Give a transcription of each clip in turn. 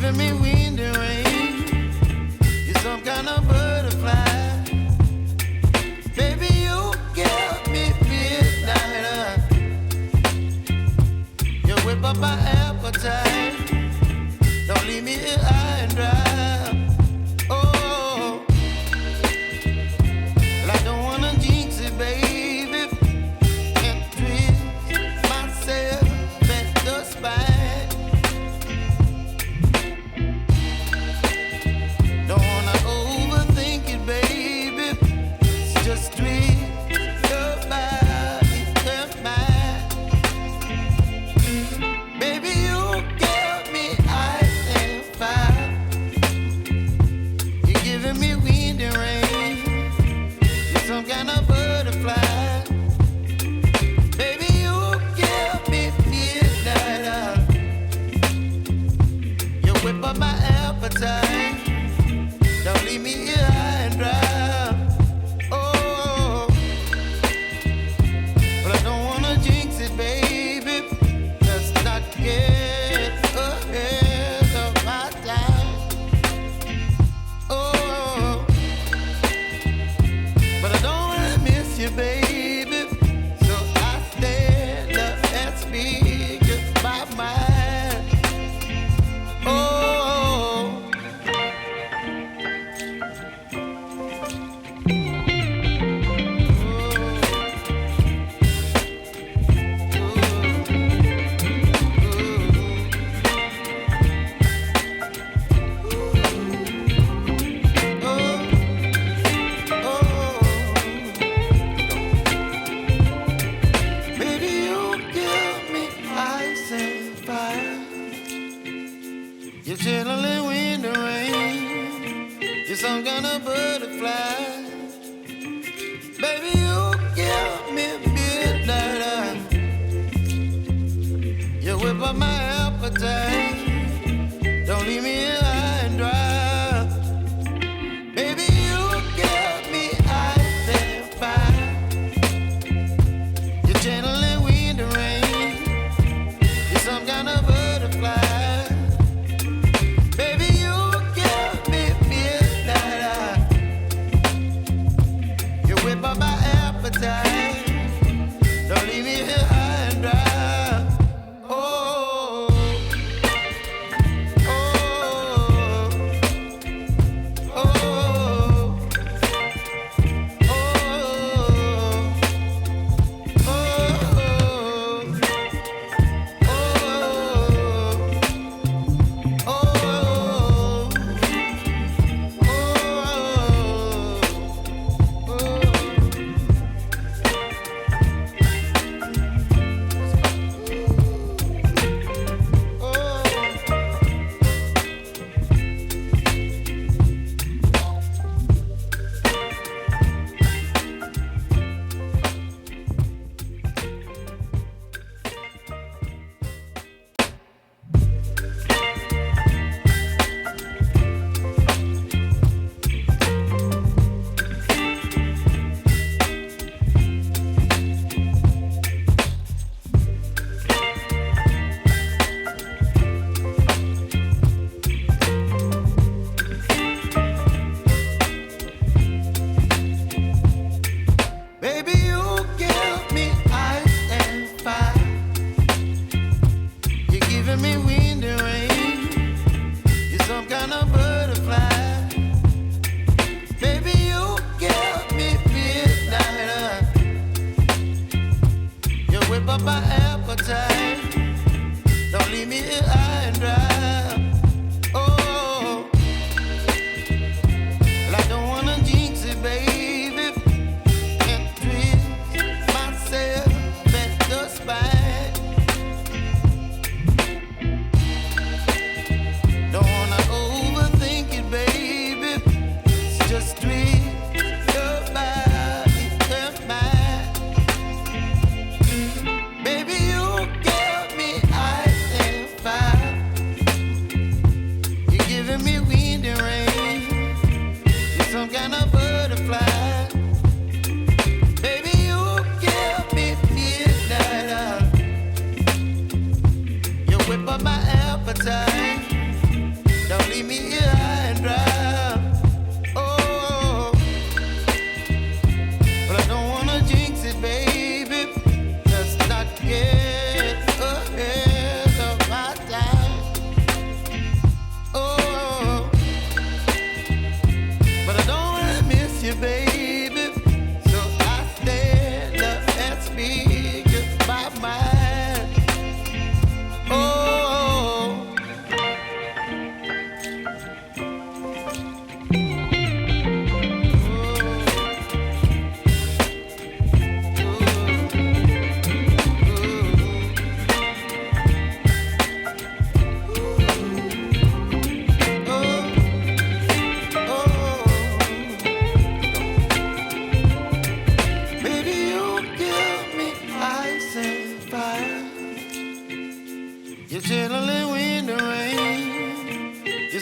giving me wind and rain. You're some kind of butterfly. Baby, you give me midnight. You whip up my appetite. Don't leave me here high and dry. Oh, well, I don't wanna jinx it, baby. Can't twist myself at the spine. Don't wanna overthink it, baby. It's just twist your body and mine. Baby, you give me ice and fire. You're giving me wind and rain. You're some kind of butterfly. Baby, you give me midnight. You whip up my appetite. Don't leave me here high and dry. Oh, but I don't wanna jinx it, baby. Let's not get ahead of my time. Oh, but I don't wanna miss you, baby. So I stand up and speak my mind. Oh. Baby, you give me ice and fire. You're chilling wind and rain. You're some kind of butterfly. Baby, you give me midnight. You whip up my appetite. Don't leave me here high and dry. Baby, you give me ice and fire. You're channeling wind and rain. You're some kind of butterfly. Baby, you give me midnight. You whip up my appetite. Don't leave me here high and dry. Oh.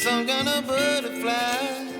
some kind of butterfly.